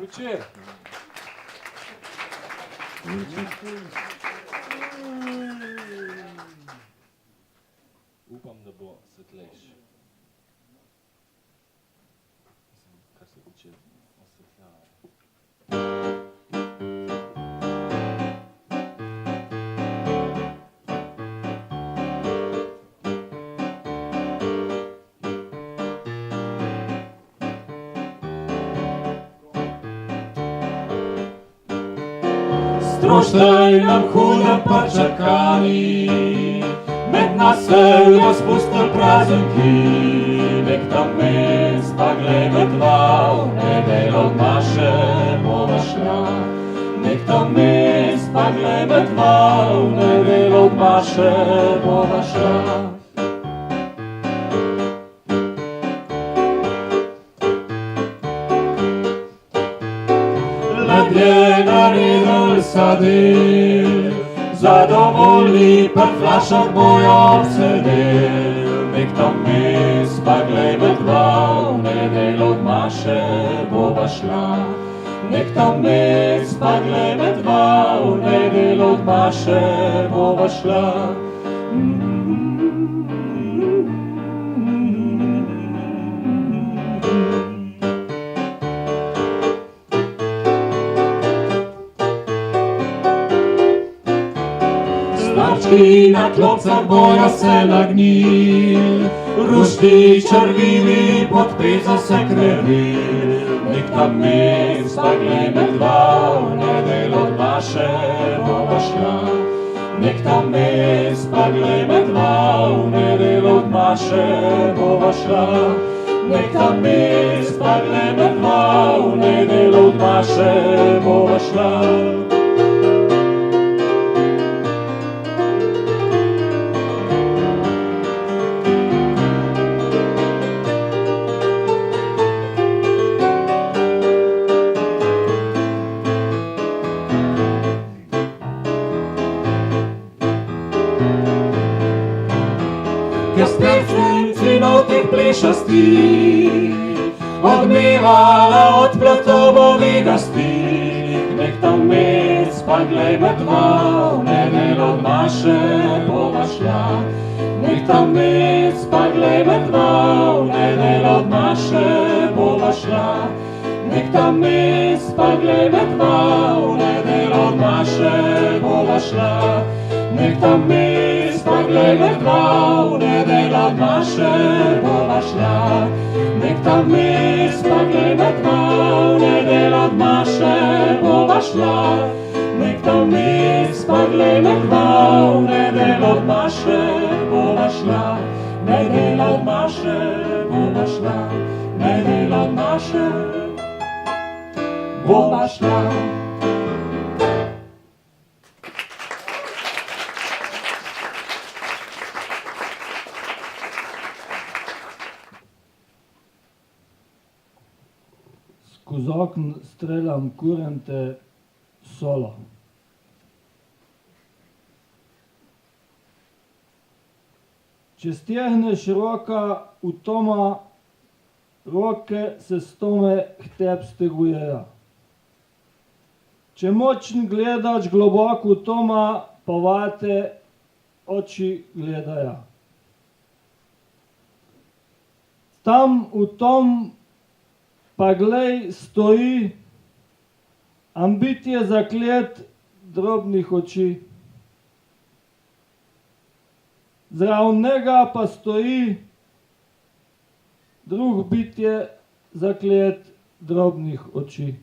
večer. Upam, da bo svetlejši. Kar se tiče osvetljave. Stroštaj nam hude pričakani, med nas se razpustil prazniki, nek tam mesta glede dva, v nedeljo naše bova šla. Nek tam mesta glede dva, v nedeljo naše bova šla. Ladje naredil sadil, zadovoljni pa flašah bojo obsedel. Nek tam mes pa glede dva, v nedeljo od Maše bova šla. Nek tam mes pa glede dva, v nedeljo od Maše bova šla. Starčki na klopcah bojo se nagnil, rušti črvivi pod pezo se krevil. Nek tam mes pa glede dva, v nedeljo od Maše bova šla. Nek tam mes pa glede dva, v nedeljo od Maše bova šla. Nek tam mes pa glede dva, v nedeljo od Maše bova šla. Kesterčnici notih plešasti, odmevala od platovovi gasti. Nek tam mes pa glede dva, v nedeljo od Maše bova šla. Nek tam mes pa glede dva, v nedeljo od Maše bova šla. Nek tam mes pa glede dva, v nedeljo od Maše bova šla. Nek tam mes pa glede dva, v nedeljo od Maše bova šla. Nek tam mes pa glede dva, v nedeljo od Maše bova šla. Nek tam mes pa glede dva, v nedeljo od Maše bova šla. Nedelja od Maše bova šla, nedelja od Maše bova šla. Skozi okn streljam kurente solo. Če stehneš roka v toma, roke se s tome k teb stegujejo. Če močn gledaš globoko v toma, pa vate oči gledajo. Tam v tom pa glej stoji ambitje zaklet drobnih oči. Zraven njega pa stoji drug bitje zaklet drobnih oči.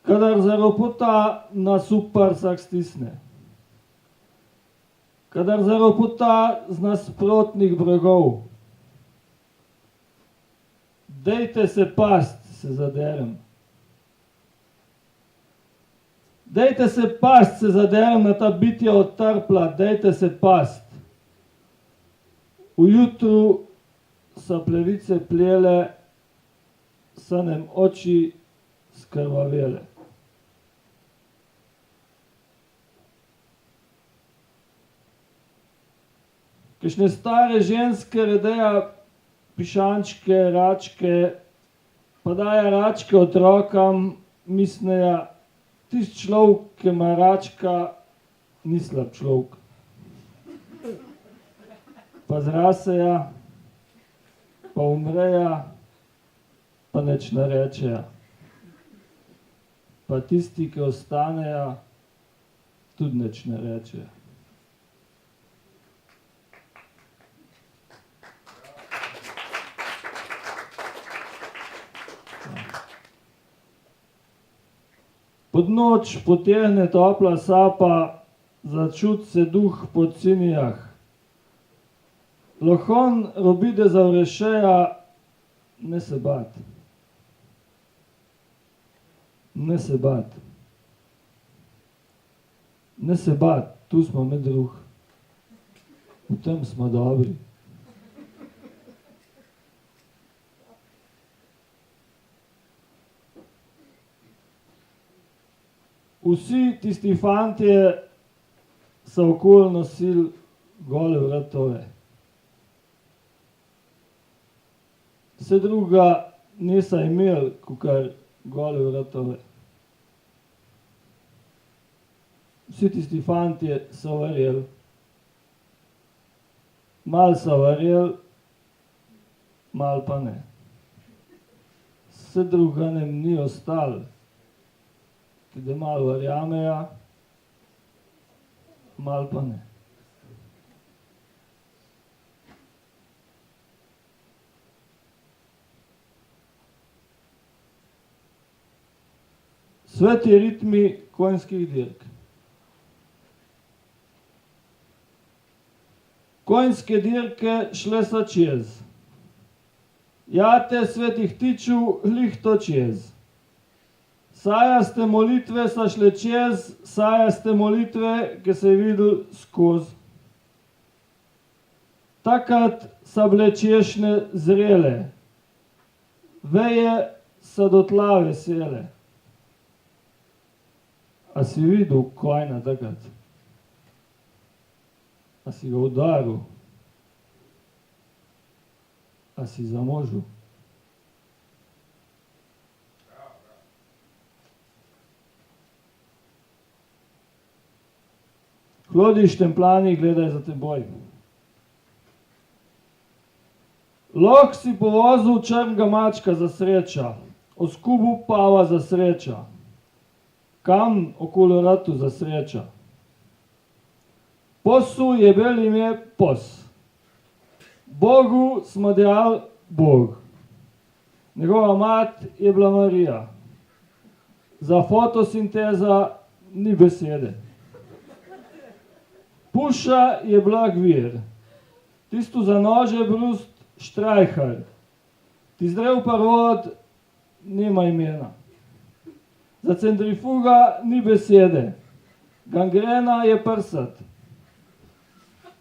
Kadar zaropota nas v prsah stisne. Kadar zaropota z nasprotnih bregov. Dejte se past, se zaderem. Dejte se past, se zaderem na ta bitja odtrpla, dejte se past. Ujutru so plevice plele, so nam oči skrvavele. kakšne stare ženske redejo pišančke, račke, pa dajo račke otrokom, mislejo, tisti človek, ki ima račka, ni slab človek. Pa zrasejo, pa umrejo, pa nič ne rečejo. Pa tisti, ki ostanejo, tudi nič ne rečejo. Pod noč potegne topla sapa, začut se duh po cinijah. Lohon robide zavrešeja, ne se bat. Ne se bat. Ne se bat, tu smo mi druh. V tem smo dobri. Vsi tisti fantje so okoli nosili gole vratove. Vse druga niso imeli, kakor gole vratove. Vsi tisti fantje so verjeli. Mal so verjeli, mal pa ne. Vse druga nam ni ostalo. Da malo verjamejo, malo pa ne. Sveti ritmi konjskih dirk. Konjske dirke šle so čez. Jate svetih tiču lihto čez. Sajaste molitve so šle čez, sajaste molitve, ki se je videl skozi. Takrat so bile češne zrele, veje so do tla vesele. A si videl konja takrat? A si ga udaril? A si zamožil? Hlodi štempljani gledaj za teboj. Lahko si povozil črnega mačka za sreča, oskubu pava za sreča, kam okoli ratu za sreča. Posu je bel ime pos. Bogu smo dejali Bog. Njegova mat je bila Marija. Za fotosinteza ni besede. Puša je bila Gvir, tisto za nože brust Štrajhar, ti zdrev parod nima imena. Za centrifuga ni besede, gangrena je prsat.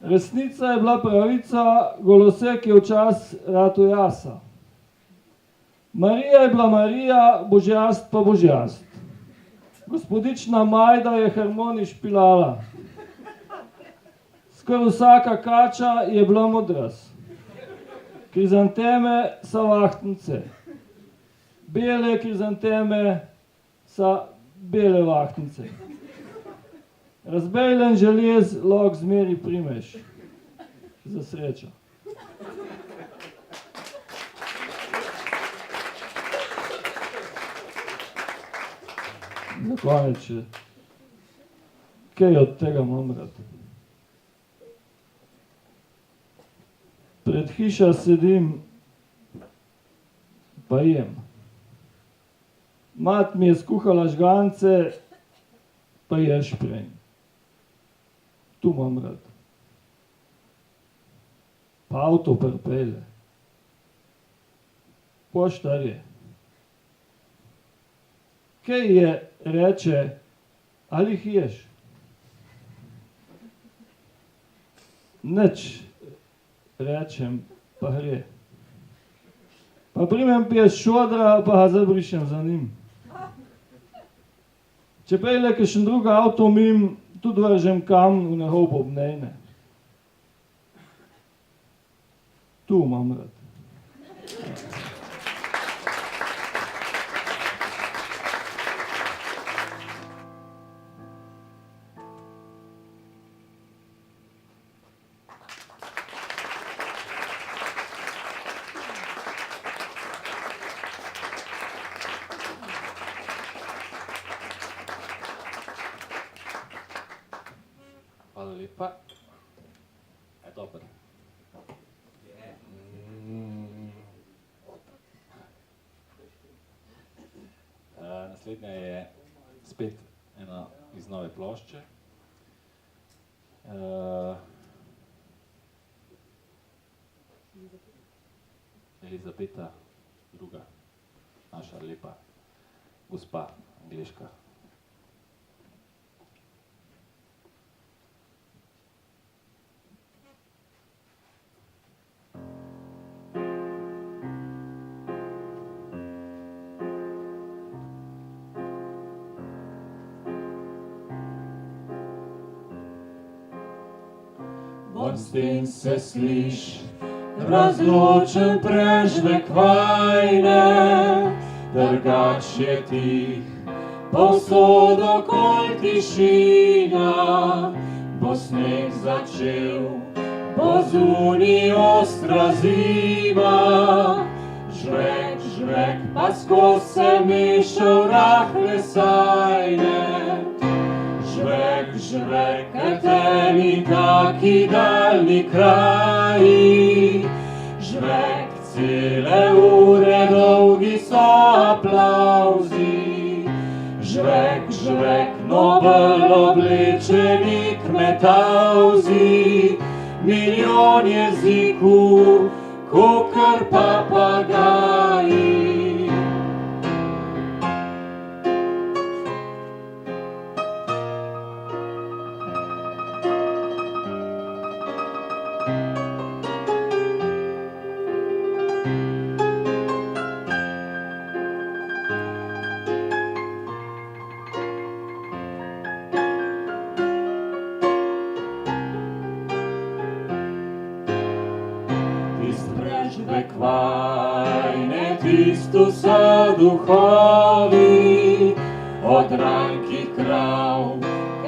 Resnica je bila pravica, golosek je včas ratu jasa. Marija je bila Marija, božjast pa božjast. Gospodična Majda je harmoniš pilala. Skoro vsaka kača je bila modras. Krizanteme so vahtnice. Bele krizanteme so bele vahtnice. Razbeljen želez lahko zmeri primeš. Za srečo. Za konec še. Kaj od tega imam rad? Pred hišo sedim, pa jem. Mat mi je skuhala žgance, pa ješ prej. Tu imam rad. Pa avto pripelje. Poštar je. Kaj je, reče, ali jih ješ? Nič. Rečem, pa gre. Pa primem piješ šodra, pa ga zabrišem za njim. Če prejle kakšen druga avto mim, tudi vržem kam v njegov bobnejne. Tu imam rad. Hvala lepa. Je dober. Naslednja je spet ena iz nove plošče. Elizabeta II, naša lepa gospa angleška. Vonstehn se sliš, razločen prežvek vajne, drugač je tih, povsod okol tišina. Bo sneg začel, bo zunaj ostra zima, žvek, žvek, pa skoz se mešal rahle sajne. Žvek, žvek, eteni taki daljni kraji, žvek, cele ure dolgi so aplavzi. Žvek, žvek, nobel oblečeni kmetavzi, milijon jezikov, kakor papagaji. Prežvek vajne, tisto so duhovi, od rankih krav,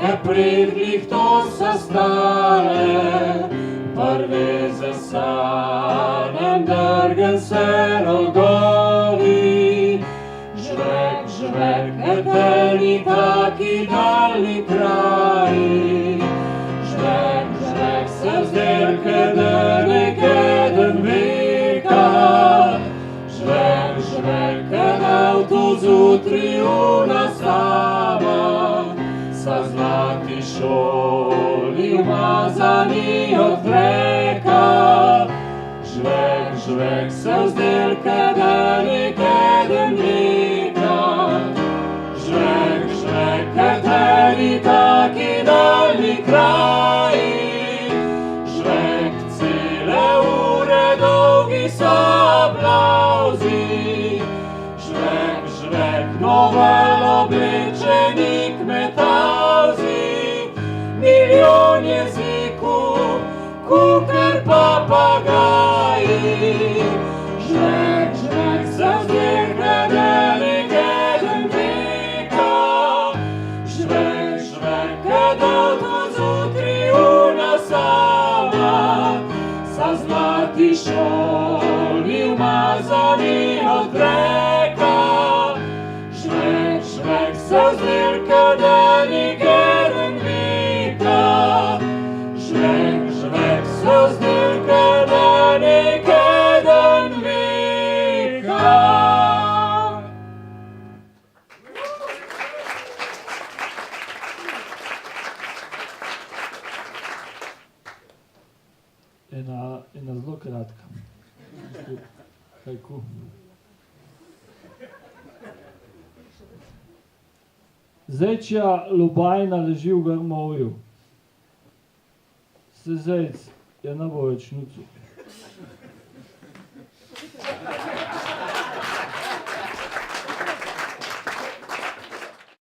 ke predglih to so stale. Prve zasanem, drgen se rogovi, žvek, žvek, eteni taki daljni kraji. Žvek, žvek, se vzdelke denek eden veka, žvek, žvek, kedal tu zutri una slava, sa zlati šoli umazani od vreka. Žvek, žvek, se vzdelke denek eden veka, žvek, žvek, eteni taki daljni kraji. Žvek, cele ure dolgi so aplavzi, žvek, žvek, novel oblečeni kmetavzi, milijon jezikov, kakor papagaji. Žvek, žvek, se vzdigne denek eden veka, žvek, žvek, kedal tu zutri una slava, sa zlati šoli umazani od vreka. Žvek, žvek, se vzdigne denek eden veka, žvek, žvek, se vzdigne denek eden veka. Ena zelo kratka. Haiku. Zečja lubajna leži v grmovju. Se zejc je ne bo več nucil.